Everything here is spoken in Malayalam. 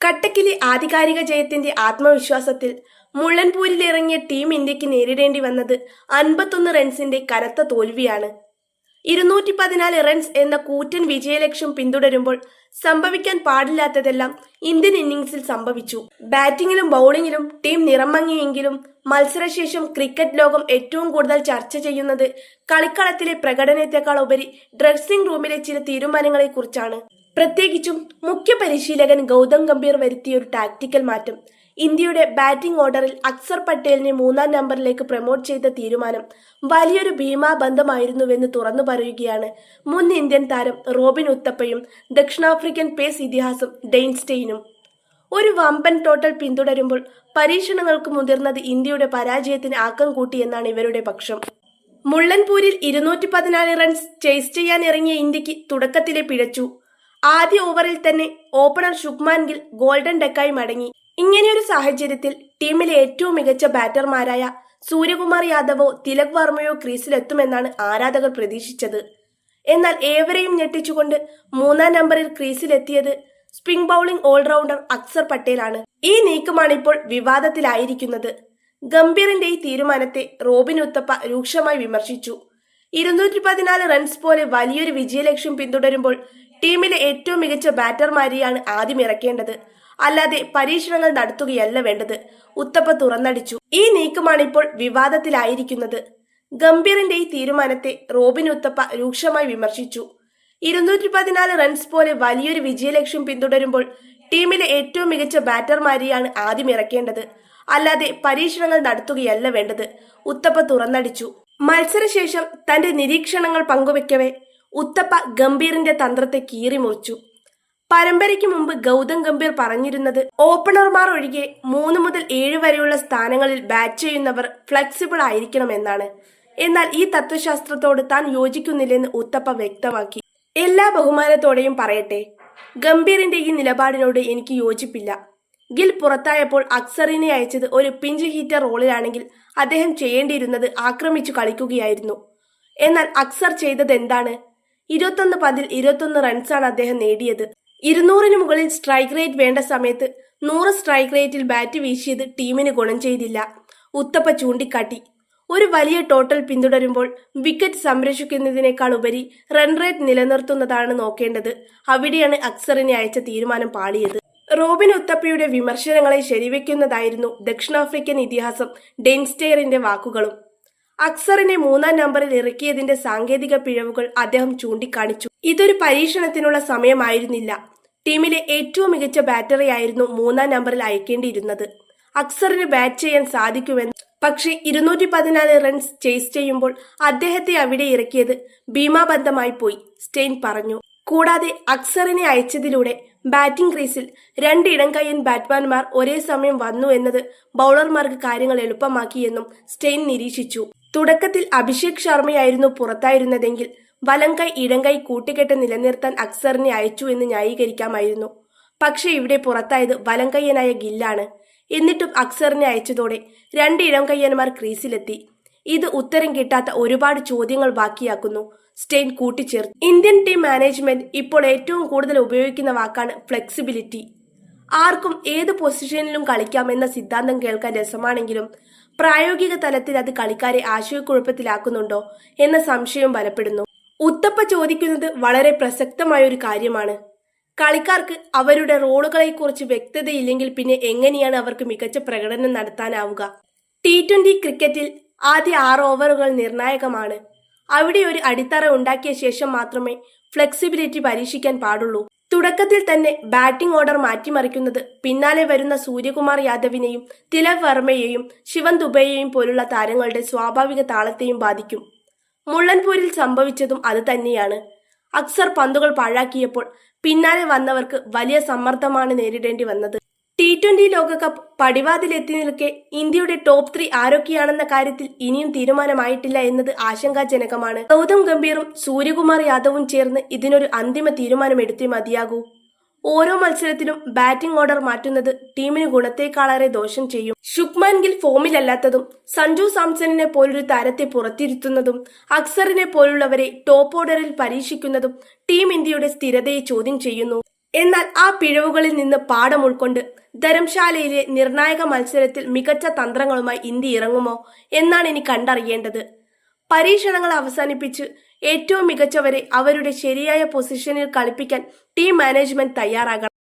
കട്ടക്കിലെ ആധികാരിക ജയത്തിന്റെ ആത്മവിശ്വാസത്തിൽ മുള്ളൻപൂരിലിറങ്ങിയ ടീം ഇന്ത്യക്ക് നേരിടേണ്ടി വന്നത് 51 റൺസിന്റെ കനത്ത തോൽവിയാണ്. 214 റൺസ് എന്ന കൂറ്റൻ വിജയലക്ഷ്യം പിന്തുടരുമ്പോൾ സംഭവിക്കാൻ പാടില്ലാത്തതെല്ലാം ഇന്ത്യൻ ഇന്നിംഗ്സിൽ സംഭവിച്ചു. ബാറ്റിംഗിലും ബൌളിംഗിലും ടീം നിറമങ്ങിയെങ്കിലും മത്സരശേഷം ക്രിക്കറ്റ് ലോകം ഏറ്റവും കൂടുതൽ ചർച്ച ചെയ്യുന്നത് കളിക്കളത്തിലെ പ്രകടനത്തെക്കാൾ ഉപരി ഡ്രസ്സിംഗ് റൂമിലെ ചില തീരുമാനങ്ങളെക്കുറിച്ചാണ്. പ്രത്യേകിച്ചും മുഖ്യ പരിശീലകൻ ഗൗതം ഗംഭീർ വരുത്തിയൊരു ടാക്ടിക്കൽ മാറ്റം. ഇന്ത്യയുടെ ബാറ്റിംഗ് ഓർഡറിൽ അക്സർ പട്ടേലിനെ 3-ാം നമ്പറിലേക്ക് പ്രൊമോട്ട് ചെയ്ത തീരുമാനം വലിയൊരു ഭീമാബന്ധമായിരുന്നുവെന്ന് തുറന്നു പറയുകയാണ് മുൻ ഇന്ത്യൻ താരം റോബിൻ ഉത്തപ്പയും ദക്ഷിണാഫ്രിക്കൻ പേസ് ഇതിഹാസം ഡെയ്ൻ സ്റ്റെയിനും. ഒരു വമ്പൻ ടോട്ടൽ പിന്തുടരുമ്പോൾ പരീക്ഷണങ്ങൾക്ക് മുതിർന്നത് ഇന്ത്യയുടെ പരാജയത്തിന് ആക്കം കൂട്ടിയെന്നാണ് ഇവരുടെ പക്ഷം. മുള്ളൻപൂരിൽ 214 റൺസ് ചേസ് ചെയ്യാൻ ഇറങ്ങിയ ഇന്ത്യക്ക് തുടക്കത്തിലെ പിഴച്ചു. ആദ്യ ഓവറിൽ തന്നെ ഓപ്പണർ ശുഭ്മാൻ ഗിൽ ഗോൾഡൻ ഡെക്കായി മടങ്ങി. ഇങ്ങനെയൊരു സാഹചര്യത്തിൽ ടീമിലെ ഏറ്റവും മികച്ച ബാറ്റർമാരായ സൂര്യകുമാർ യാദവോ തിലക് വർമ്മയോ ക്രീസിലെത്തുമെന്നാണ് ആരാധകർ പ്രതീക്ഷിച്ചത്. എന്നാൽ ഏവരെയും ഞെട്ടിച്ചുകൊണ്ട് 3-ാം നമ്പറിൽ ക്രീസിലെത്തിയത് സ്പിൻ ബൌളിംഗ് ഓൾറൗണ്ടർ അക്സർ പട്ടേലാണ്. ഈ നീക്കമാണിപ്പോൾ വിവാദത്തിലായിരിക്കുന്നത്. ഗംഭീറിന്റെ ഈ തീരുമാനത്തെ റോബിൻ ഉത്തപ്പ രൂക്ഷമായി വിമർശിച്ചു. 214 റൺസ് പോലെ വലിയൊരു വിജയലക്ഷ്യം പിന്തുടരുമ്പോൾ ടീമിലെ ഏറ്റവും മികച്ച ബാറ്റർമാരെയാണ് ആദ്യം ഇറക്കേണ്ടത്, അല്ലാതെ പരീക്ഷണങ്ങൾ നടത്തുകയല്ല വേണ്ടത്, ഉത്തപ്പ തുറന്നടിച്ചു. ഈ നീക്കമാണിപ്പോൾ വിവാദത്തിലായിരിക്കുന്നത്. ഗംഭീറിന്റെ ഈ തീരുമാനത്തെ റോബിൻ ഉത്തപ്പ രൂക്ഷമായി വിമർശിച്ചു. 214 റൺസ് പോലെ വലിയൊരു വിജയലക്ഷ്യം പിന്തുടരുമ്പോൾ ടീമിലെ ഏറ്റവും മികച്ച ബാറ്റർമാരെയാണ് ആദ്യം ഇറക്കേണ്ടത്, അല്ലാതെ പരീക്ഷണങ്ങൾ നടത്തുകയല്ല വേണ്ടത്, ഉത്തപ്പ തുറന്നടിച്ചു. മത്സരശേഷം തന്റെ നിരീക്ഷണങ്ങൾ പങ്കുവെക്കവേ ഉത്തപ്പ ഗംഭീറിന്റെ തന്ത്രത്തെ കീറിമുറിച്ചു. പരമ്പരയ്ക്ക് മുമ്പ് ഗൗതം ഗംഭീർ പറഞ്ഞിരുന്നത് ഓപ്പണർമാർ ഒഴികെ 3 മുതൽ 7 വരെയുള്ള സ്ഥാനങ്ങളിൽ ബാറ്റ് ചെയ്യുന്നവർ ഫ്ലെക്സിബിൾ ആയിരിക്കണമെന്നാണ്. എന്നാൽ ഈ തത്വശാസ്ത്രത്തോട് താൻ യോജിക്കുന്നില്ലെന്ന് ഉത്തപ്പ വ്യക്തമാക്കി. എല്ലാ ബഹുമാനത്തോടെയും പറയട്ടെ, ഗംഭീറിന്റെ ഈ നിലപാടിനോട് എനിക്ക് യോജിപ്പില്ല. ഗിൽ പുറത്തായപ്പോൾ അക്സറിനെ അയച്ചത് ഒരു പിഞ്ച് ഹീറ്റർ റോളിലാണെങ്കിൽ അദ്ദേഹം ചെയ്യേണ്ടിയിരുന്നത് ആക്രമിച്ചു കളിക്കുകയായിരുന്നു. എന്നാൽ അക്സർ ചെയ്തത് എന്താണ്? 21 പന്തിൽ 21 റൺസാണ് അദ്ദേഹം നേടിയത്. 200-ന് മുകളിൽ സ്ട്രൈക്ക് റേറ്റ് വേണ്ട സമയത്ത് 100 സ്ട്രൈക്ക് റേറ്റിൽ ബാറ്റ് വീശിയത് ടീമിന് ഗുണം ചെയ്തില്ല, ഉത്തപ്പ ചൂണ്ടിക്കാട്ടി. ഒരു വലിയ ടോട്ടൽ പിന്തുടരുമ്പോൾ വിക്കറ്റ് സംരക്ഷിക്കുന്നതിനേക്കാൾ ഉപരി റൺ റേറ്റ് നിലനിർത്തുന്നതാണ് നോക്കേണ്ടത്. അവിടെയാണ് അക്സറിനെ അയച്ച തീരുമാനം പാളിയത്. റോബിൻ ഉത്തപ്പയുടെ വിമർശനങ്ങളെ ശരിവെക്കുന്നതായിരുന്നു ദക്ഷിണാഫ്രിക്കൻ ഇതിഹാസം ഡെയ്ൻ സ്റ്റെയറിന്റെ വാക്കുകളും. അക്സറിനെ 3-ാം നമ്പറിൽ ഇറക്കിയതിന്റെ സാങ്കേതിക പിഴവുകൾ അദ്ദേഹം ചൂണ്ടിക്കാണിച്ചു. ഇതൊരു പരീക്ഷണത്തിനുള്ള സമയമായിരുന്നില്ല. ടീമിലെ ഏറ്റവും മികച്ച ബാറ്ററിയായിരുന്നു 3-ാം നമ്പറിൽ അയക്കേണ്ടിയിരുന്നത്. അക്സറിന് ബാറ്റ് ചെയ്യാൻ സാധിക്കുമെന്ന്, പക്ഷേ 214 റൺസ് ചേസ് ചെയ്യുമ്പോൾ അദ്ദേഹത്തെ അവിടെ ഇറക്കിയത് ഭീമാബന്ധമായി പോയി, സ്റ്റെയിൻ പറഞ്ഞു. കൂടാതെ അക്സറിനെ അയച്ചതിലൂടെ ബാറ്റിംഗ് ക്രീസിൽ 2 ഇടംകയ്യൻ ബാറ്റ്സ്മാൻമാർ ഒരേ സമയം വന്നു എന്നത് ബൌളർമാർക്ക് കാര്യങ്ങൾ എളുപ്പമാക്കിയെന്നും സ്റ്റെയിൻ നിരീക്ഷിച്ചു. തുടക്കത്തിൽ അഭിഷേക് ശർമ്മയായിരുന്നു പുറത്തായിരുന്നതെങ്കിൽ വലംകൈ ഇടംകൈ കൂട്ടുകെട്ട് നിലനിർത്താൻ അക്സറിനെ അയച്ചു എന്ന് ന്യായീകരിക്കാമായിരുന്നു. പക്ഷേ ഇവിടെ പുറത്തായത് വലംകയ്യനായ ഗില്ലാണ്. എന്നിട്ടും അക്സറിനെ അയച്ചതോടെ 2 ഇടംകയ്യന്മാർ ക്രീസിലെത്തി. ഇത് ഉത്തരം കിട്ടാത്ത ഒരുപാട് ചോദ്യങ്ങൾ ബാക്കിയാക്കുന്നു, സ്റ്റെയിൻ കൂട്ടിച്ചേർത്തു. ഇന്ത്യൻ ടീം മാനേജ്മെന്റ് ഇപ്പോൾ ഏറ്റവും കൂടുതൽ ഉപയോഗിക്കുന്ന വാക്കാണ് ഫ്ലെക്സിബിലിറ്റി. ആർക്കും ഏത് പൊസിഷനിലും കളിക്കാം എന്ന സിദ്ധാന്തം കേൾക്കാൻ രസമാണെങ്കിലും പ്രായോഗിക തലത്തിൽ അത് കളിക്കാരെ ആശയക്കുഴപ്പത്തിലാക്കുന്നുണ്ടോ എന്ന സംശയം ബലപ്പെടുന്നു. ഉത്തപ്പ ചോദിക്കുന്നത് വളരെ പ്രസക്തമായ ഒരു കാര്യമാണ്. കളിക്കാർക്ക് അവരുടെ റോളുകളെക്കുറിച്ച് വ്യക്തതയില്ലെങ്കിൽ പിന്നെ എങ്ങനെയാണ് അവർക്ക് മികച്ച പ്രകടനം നടത്താനാവുക? T20 ക്രിക്കറ്റിൽ ആദ്യ 6 ഓവറുകൾ നിർണായകമാണ്. അവിടെ ഒരു അടിത്തറ ഉണ്ടാക്കിയ ശേഷം മാത്രമേ ഫ്ലെക്സിബിലിറ്റി പരീക്ഷിക്കാൻ പാടുള്ളൂ. തുടക്കത്തിൽ തന്നെ ബാറ്റിംഗ് ഓർഡർ മാറ്റിമറിക്കുന്നത് പിന്നാലെ വരുന്ന സൂര്യകുമാർ യാദവിനെയും തിലക് വർമ്മയെയും ശിവൻ ദുബെയെയും പോലുള്ള താരങ്ങളുടെ സ്വാഭാവിക താളത്തെയും ബാധിക്കും. മുള്ളൻപൂരിൽ സംഭവിച്ചതും അത് തന്നെയാണ്. അക്സർ പന്തുകൾ പാഴാക്കിയപ്പോൾ പിന്നാലെ വന്നവർക്ക് വലിയ സമ്മർദ്ദമാണ് നേരിടേണ്ടി വന്നത്. T20 ലോകകപ്പ് പടിവാതിലെത്തി നിൽക്കെ ഇന്ത്യയുടെ ടോപ്പ് 3 ആരൊക്കെയാണെന്ന കാര്യത്തിൽ ഇനിയും തീരുമാനമായിട്ടില്ല എന്നത് ആശങ്കാജനകമാണ്. ഗൗതം ഗംഭീറും സൂര്യകുമാർ യാദവും ചേർന്ന് ഇതിനൊരു അന്തിമ തീരുമാനമെടുത്തേ മതിയാകൂ. ഓരോ മത്സരത്തിലും ബാറ്റിംഗ് ഓർഡർ മാറ്റുന്നത് ടീമിന് ഗുണത്തേക്കാളേറെ ദോഷം ചെയ്യും. ശുഭ്മാൻ ഗിൽ ഫോമിലല്ലാത്തതും സഞ്ജു സാംസണിനെ പോലൊരു താരത്തെ പുറത്തിരുത്തുന്നതും അക്സറിനെ പോലുള്ളവരെ ടോപ്പ് ഓർഡറിൽ പരീക്ഷിക്കുന്നതും ടീം ഇന്ത്യയുടെ സ്ഥിരതയെ ചോദ്യം ചെയ്യുന്നു. എന്നാൽ ആ പിഴവുകളിൽ നിന്ന് പാഠം ഉൾക്കൊണ്ട് ധരംശാലയിലെ നിർണായക മത്സരത്തിൽ മികച്ച തന്ത്രങ്ങളുമായി ഇന്ത്യ ഇറങ്ങുമോ എന്നാണ് ഇനി കണ്ടറിയേണ്ടത്. പരീക്ഷണങ്ങൾ അവസാനിപ്പിച്ച് ഏറ്റവും മികച്ചവരെ അവരുടെ ശരിയായ പൊസിഷനിൽ കളിപ്പിക്കാൻ ടീം മാനേജ്മെന്റ് തയ്യാറാകണം.